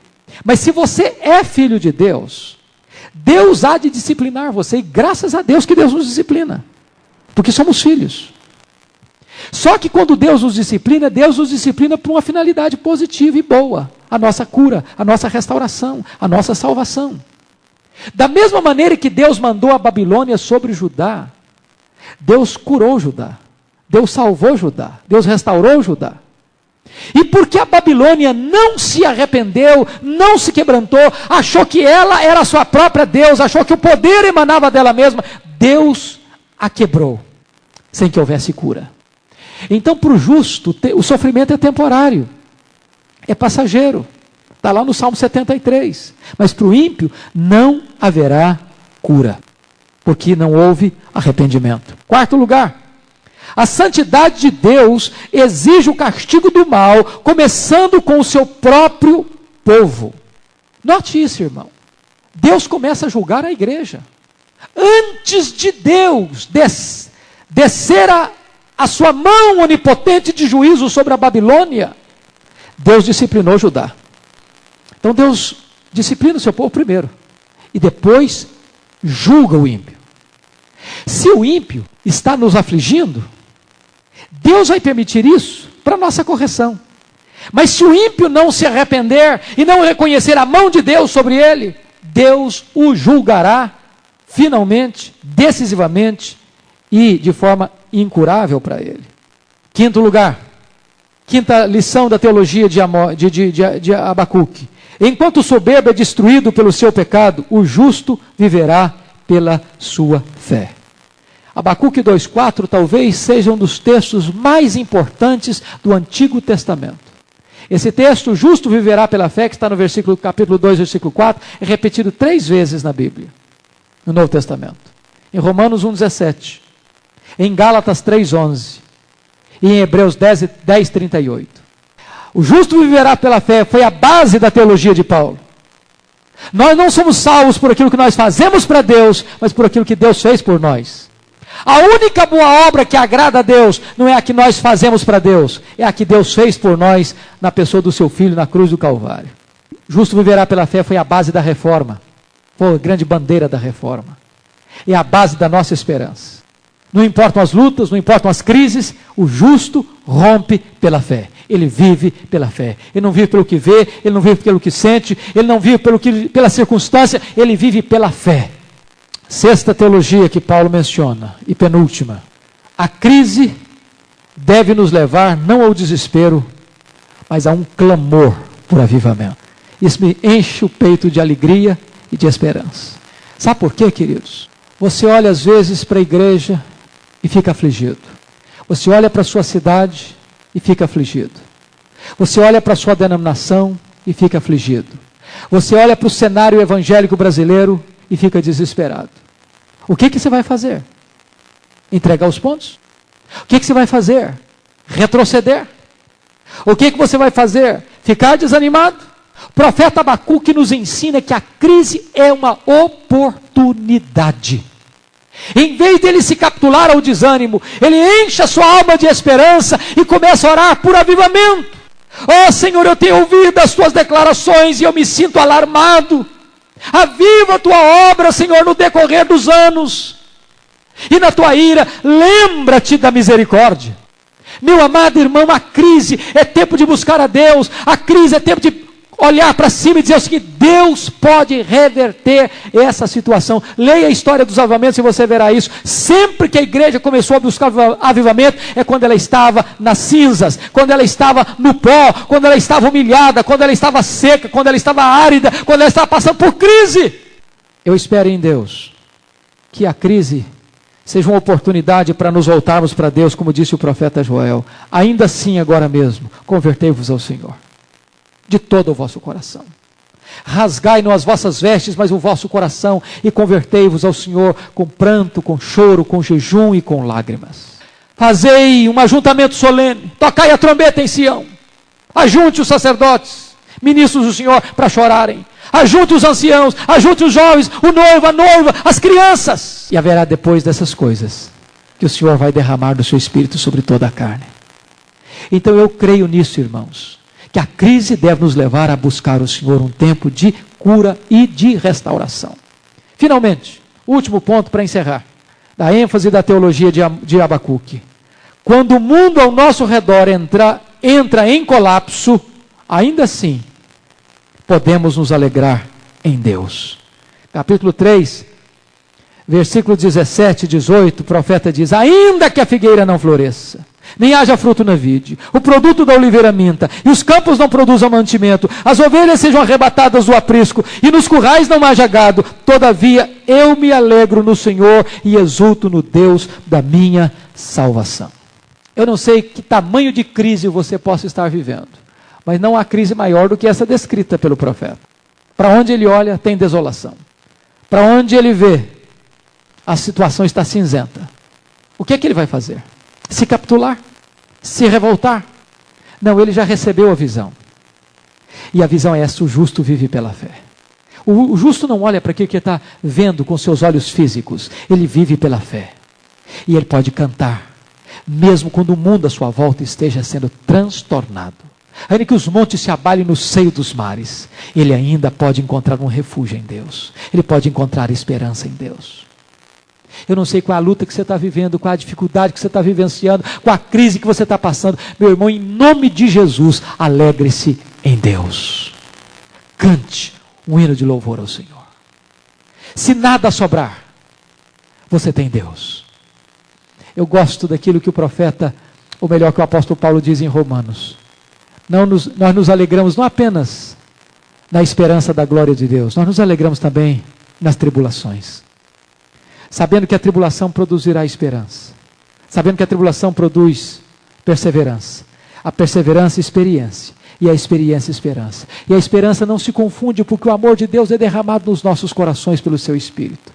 Mas se você é filho de Deus, Deus há de disciplinar você. E graças a Deus que Deus nos disciplina. Porque somos filhos. Só que quando Deus nos disciplina por uma finalidade positiva e boa. A nossa cura, a nossa restauração, a nossa salvação. Da mesma maneira que Deus mandou a Babilônia sobre Judá, Deus curou Judá. Deus salvou Judá, Deus restaurou Judá. E porque a Babilônia não se arrependeu, não se quebrantou, achou que ela era a sua própria Deus, achou que o poder emanava dela mesma, Deus a quebrou, sem que houvesse cura. Então, para o justo, o sofrimento é temporário, é passageiro. Está lá no Salmo 73. Mas para o ímpio não haverá cura, porque não houve arrependimento. Quarto lugar, a santidade de Deus exige o castigo do mal, começando com o seu próprio povo. Note isso, irmão. Deus começa a julgar a igreja. Antes de Deus descer a sua mão onipotente de juízo sobre a Babilônia, Deus disciplinou Judá. Então Deus disciplina o seu povo primeiro, e depois julga o ímpio. Se o ímpio está nos afligindo, Deus vai permitir isso para nossa correção. Mas se o ímpio não se arrepender e não reconhecer a mão de Deus sobre ele, Deus o julgará finalmente, decisivamente e de forma incurável para ele. Quinto lugar, quinta lição da teologia de Abacuque. Enquanto o soberbo é destruído pelo seu pecado, o justo viverá pela sua fé. Abacuque 2,4 talvez seja um dos textos mais importantes do Antigo Testamento. Esse texto, o justo viverá pela fé, que está no capítulo 2, versículo 4, é repetido 3 vezes na Bíblia, no Novo Testamento. Em Romanos 1,17, em Gálatas 3,11 e em Hebreus 10:38. O justo viverá pela fé foi a base da teologia de Paulo. Nós não somos salvos por aquilo que nós fazemos para Deus, mas por aquilo que Deus fez por nós. A única boa obra que agrada a Deus não é a que nós fazemos para Deus, é a que Deus fez por nós na pessoa do seu Filho na cruz do Calvário. Justo viverá pela fé foi a base da reforma, foi a grande bandeira da reforma. É a base da nossa esperança. Não importam as lutas, não importam as crises, o justo rompe pela fé. Ele vive pela fé. Ele não vive pelo que vê, ele não vive pelo que sente, ele não vive pela circunstância, ele vive pela fé. Sexta teologia que Paulo menciona, e penúltima. A crise deve nos levar não ao desespero, mas a um clamor por avivamento. Isso me enche o peito de alegria e de esperança. Sabe por quê, queridos? Você olha às vezes para a igreja e fica afligido. Você olha para a sua cidade e fica afligido. Você olha para a sua denominação e fica afligido. Você olha para o cenário evangélico brasileiro e fica desesperado. O que você vai fazer? Entregar os pontos? O que você vai fazer? Retroceder? O que você vai fazer? Ficar desanimado? O profeta Abacuque nos ensina que a crise é uma oportunidade. Em vez dele se capitular ao desânimo, ele enche a sua alma de esperança e começa a orar por avivamento. Oh Senhor, eu tenho ouvido as tuas declarações e eu me sinto alarmado. Aviva a tua obra, Senhor, no decorrer dos anos. E na tua ira, lembra-te da misericórdia. Meu amado irmão, a crise é tempo de buscar a Deus. A crise é tempo de olhar para cima e dizer o seguinte: Deus pode reverter essa situação. Leia a história dos avivamentos e você verá isso. Sempre que a igreja começou a buscar avivamento, é quando ela estava nas cinzas, quando ela estava no pó, quando ela estava humilhada, quando ela estava seca, quando ela estava árida, quando ela estava passando por crise. Eu espero em Deus que a crise seja uma oportunidade para nos voltarmos para Deus, como disse o profeta Joel. Ainda assim, agora mesmo, convertei-vos ao Senhor de todo o vosso coração. Rasgai não as vossas vestes, mas o vosso coração, e convertei-vos ao Senhor com pranto, com choro, com jejum e com lágrimas. Fazei um ajuntamento solene, tocai a trombeta em Sião, ajunte os sacerdotes, ministros do Senhor, para chorarem, ajunte os anciãos, ajunte os jovens, o noivo, a noiva, as crianças, e haverá depois dessas coisas, que o Senhor vai derramar do seu Espírito sobre toda a carne. Então eu creio nisso, irmãos, que a crise deve nos levar a buscar o Senhor um tempo de cura e de restauração. Finalmente, último ponto para encerrar, da ênfase da teologia de Abacuque. Quando o mundo ao nosso redor entra em colapso, ainda assim, podemos nos alegrar em Deus. Capítulo 3, versículo 17 e 18, o profeta diz: ainda que a figueira não floresça, nem haja fruto na vide, o produto da oliveira minta, e os campos não produzam mantimento, as ovelhas sejam arrebatadas do aprisco, e nos currais não haja gado. Todavia eu me alegro no Senhor e exulto no Deus da minha salvação. Eu não sei que tamanho de crise você possa estar vivendo, mas não há crise maior do que essa descrita pelo profeta. Para onde ele olha, tem desolação. Para onde ele vê, a situação está cinzenta. O que é que ele vai fazer? Se capitular? Se revoltar? Não, ele já recebeu a visão. E a visão é essa: o justo vive pela fé. O justo não olha para aquilo que está vendo com seus olhos físicos. Ele vive pela fé. E ele pode cantar, mesmo quando o mundo à sua volta esteja sendo transtornado. Ainda que os montes se abalem no seio dos mares, ele ainda pode encontrar um refúgio em Deus. Ele pode encontrar esperança em Deus. Eu não sei qual é a luta que você está vivendo, qual é a dificuldade que você está vivenciando, qual a crise que você está passando. Meu irmão, em nome de Jesus, alegre-se em Deus. Cante um hino de louvor ao Senhor. Se nada sobrar, você tem Deus. Eu gosto daquilo que o profeta, ou melhor, que o apóstolo Paulo diz em Romanos. Nós nos alegramos não apenas na esperança da glória de Deus, nós nos alegramos também nas tribulações. Sabendo que a tribulação produzirá esperança. Sabendo que a tribulação produz perseverança. A perseverança, experiência. E a experiência, esperança. E a esperança não se confunde, porque o amor de Deus é derramado nos nossos corações pelo seu Espírito.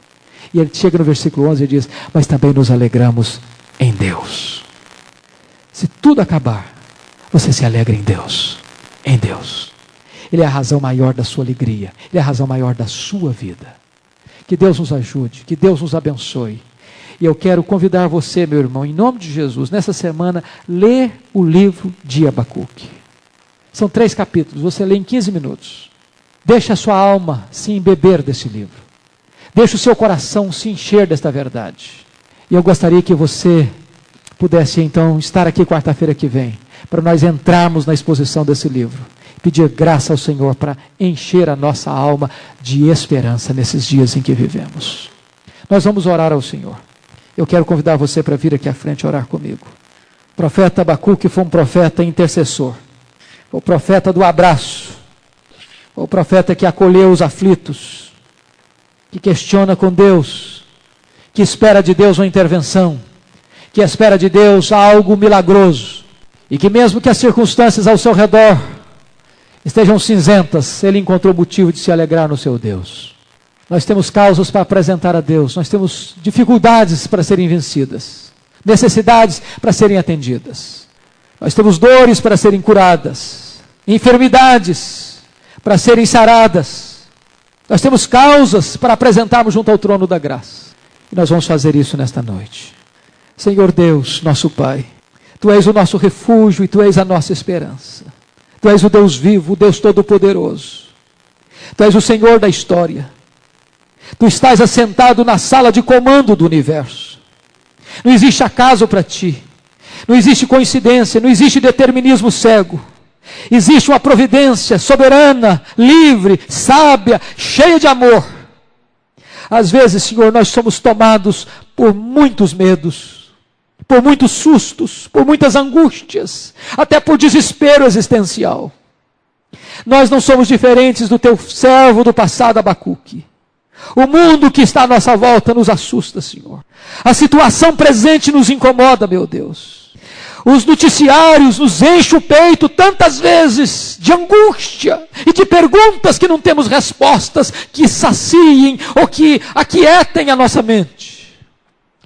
E ele chega no versículo 11 e diz: mas também nos alegramos em Deus. Se tudo acabar, você se alegra em Deus. Em Deus. Ele é a razão maior da sua alegria. Ele é a razão maior da sua vida. Que Deus nos ajude, que Deus nos abençoe. E eu quero convidar você, meu irmão, em nome de Jesus, nessa semana, ler o livro de Abacuque. São 3 capítulos, você lê em 15 minutos. Deixa a sua alma se embeber desse livro. Deixa o seu coração se encher desta verdade. E eu gostaria que você pudesse então estar aqui quarta-feira que vem, para nós entrarmos na exposição desse livro. Pedir graça ao Senhor para encher a nossa alma de esperança nesses dias em que vivemos. Nós vamos orar ao Senhor. Eu quero convidar você para vir aqui à frente orar comigo. O profeta Abacuque foi um profeta intercessor. O profeta do abraço. O profeta que acolheu os aflitos. Que questiona com Deus. Que espera de Deus uma intervenção. Que espera de Deus algo milagroso. E que mesmo que as circunstâncias ao seu redor estejam cinzentas, ele encontrou motivo de se alegrar no seu Deus. Nós temos causas para apresentar a Deus, nós temos dificuldades para serem vencidas, necessidades para serem atendidas, nós temos dores para serem curadas, enfermidades para serem saradas, nós temos causas para apresentarmos junto ao trono da graça, e nós vamos fazer isso nesta noite. Senhor Deus, nosso Pai, Tu és o nosso refúgio e Tu és a nossa esperança. Tu és o Deus vivo, o Deus todo-poderoso. Tu és o Senhor da história. Tu estás assentado na sala de comando do universo. Não existe acaso para Ti. Não existe coincidência, não existe determinismo cego. Existe uma providência soberana, livre, sábia, cheia de amor. Às vezes, Senhor, nós somos tomados por muitos medos, por muitos sustos, por muitas angústias, até por desespero existencial. Nós não somos diferentes do Teu servo do passado, Abacuque. O mundo que está à nossa volta nos assusta, Senhor. A situação presente nos incomoda, meu Deus. Os noticiários nos enchem o peito tantas vezes de angústia e de perguntas que não temos respostas que saciem ou que aquietem a nossa mente.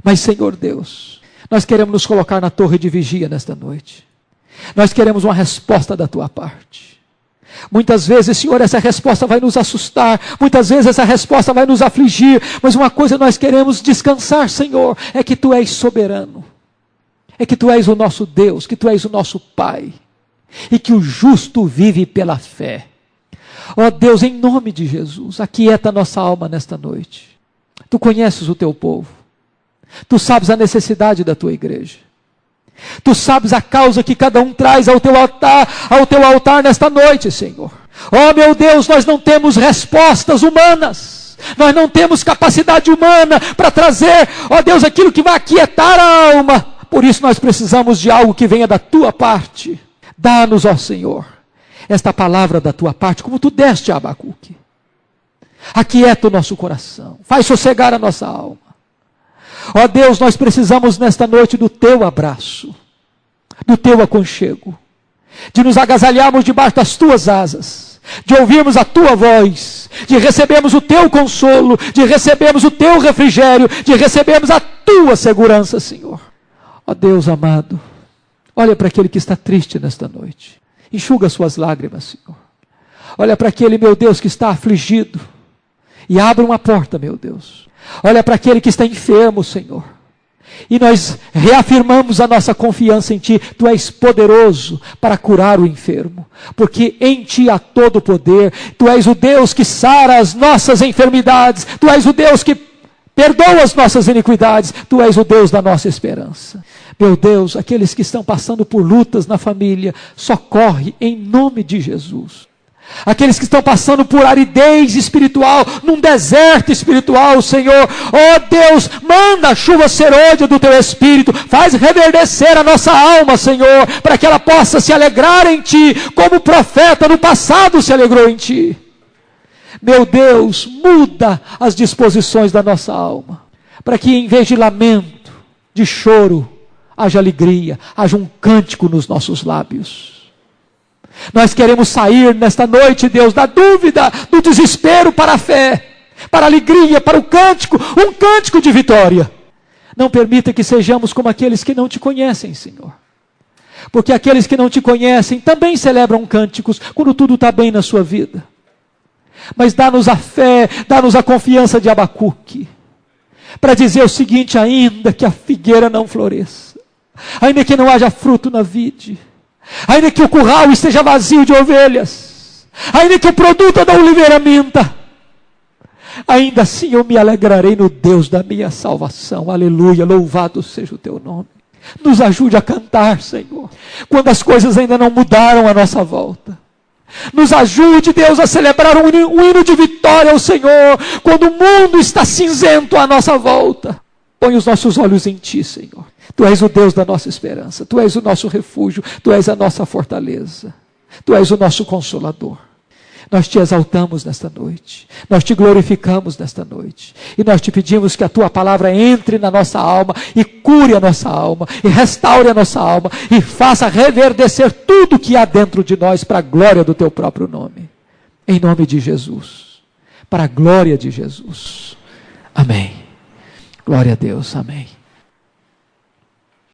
Mas, Senhor Deus, nós queremos nos colocar na torre de vigia nesta noite. Nós queremos uma resposta da Tua parte. Muitas vezes, Senhor, essa resposta vai nos assustar. Muitas vezes essa resposta vai nos afligir. Mas uma coisa nós queremos descansar, Senhor, é que Tu és soberano. É que Tu és o nosso Deus, que Tu és o nosso Pai. E que o justo vive pela fé. Ó Deus, em nome de Jesus, aquieta a nossa alma nesta noite. Tu conheces o Teu povo. Tu sabes a necessidade da Tua igreja. Tu sabes a causa que cada um traz ao Teu altar nesta noite, Senhor. Oh meu Deus, nós não temos respostas humanas. Nós não temos capacidade humana para trazer, ó Deus, aquilo que vai aquietar a alma, Por isso nós precisamos de algo que venha da tua parte. Dá-nos, ó Senhor, esta palavra da tua parte, como tu deste a Abacuque. Aquieta o nosso coração, faz sossegar a nossa alma. Ó Deus, nós precisamos nesta noite do teu abraço, do teu aconchego, de nos agasalharmos debaixo das tuas asas, de ouvirmos a tua voz, de recebermos o teu consolo, de recebermos o teu refrigério, de recebermos a tua segurança, Senhor. Ó Deus amado, olha para aquele que está triste nesta noite, enxuga suas lágrimas, Senhor. Olha para aquele, meu Deus, que está afligido, e abra uma porta, meu Deus. Olha para aquele que está enfermo, Senhor. E nós reafirmamos a nossa confiança em Ti. Tu és poderoso para curar o enfermo, porque em Ti há todo o poder. Tu és o Deus que sara as nossas enfermidades. Tu és o Deus que perdoa as nossas iniquidades. Tu és o Deus da nossa esperança. Meu Deus, aqueles que estão passando por lutas na família, socorre em nome de Jesus. Aqueles que estão passando por aridez espiritual, num deserto espiritual, Senhor, ó Deus, manda a chuva serôdia do Teu Espírito, faz reverdecer a nossa alma, Senhor, para que ela possa se alegrar em Ti, como o profeta no passado se alegrou em Ti. Meu Deus, muda as disposições da nossa alma, para que em vez de lamento, de choro, haja alegria, haja um cântico nos nossos lábios. Nós queremos sair nesta noite, Deus, da dúvida, do desespero para a fé, para a alegria, para o cântico, um cântico de vitória. Não permita que sejamos como aqueles que não Te conhecem, Senhor. Porque aqueles que não Te conhecem também celebram cânticos quando tudo está bem na sua vida. Mas dá-nos a fé, dá-nos a confiança de Abacuque, para dizer o seguinte: ainda que a figueira não floresça, ainda que não haja fruto na vide, ainda que o curral esteja vazio de ovelhas, ainda que o produto da oliveira minta, ainda assim eu me alegrarei no Deus da minha salvação. Aleluia, louvado seja o Teu nome. Nos ajude a cantar, Senhor, quando as coisas ainda não mudaram à nossa volta. Nos ajude, Deus, a celebrar um hino de vitória ao Senhor, quando o mundo está cinzento à nossa volta. Põe os nossos olhos em Ti, Senhor. Tu és o Deus da nossa esperança, Tu és o nosso refúgio, Tu és a nossa fortaleza, Tu és o nosso consolador. Nós Te exaltamos nesta noite, nós Te glorificamos nesta noite, e nós Te pedimos que a Tua palavra entre na nossa alma, e cure a nossa alma, e restaure a nossa alma, e faça reverdecer tudo que há dentro de nós, para a glória do Teu próprio nome. Em nome de Jesus, para a glória de Jesus. Amém. Glória a Deus, amém.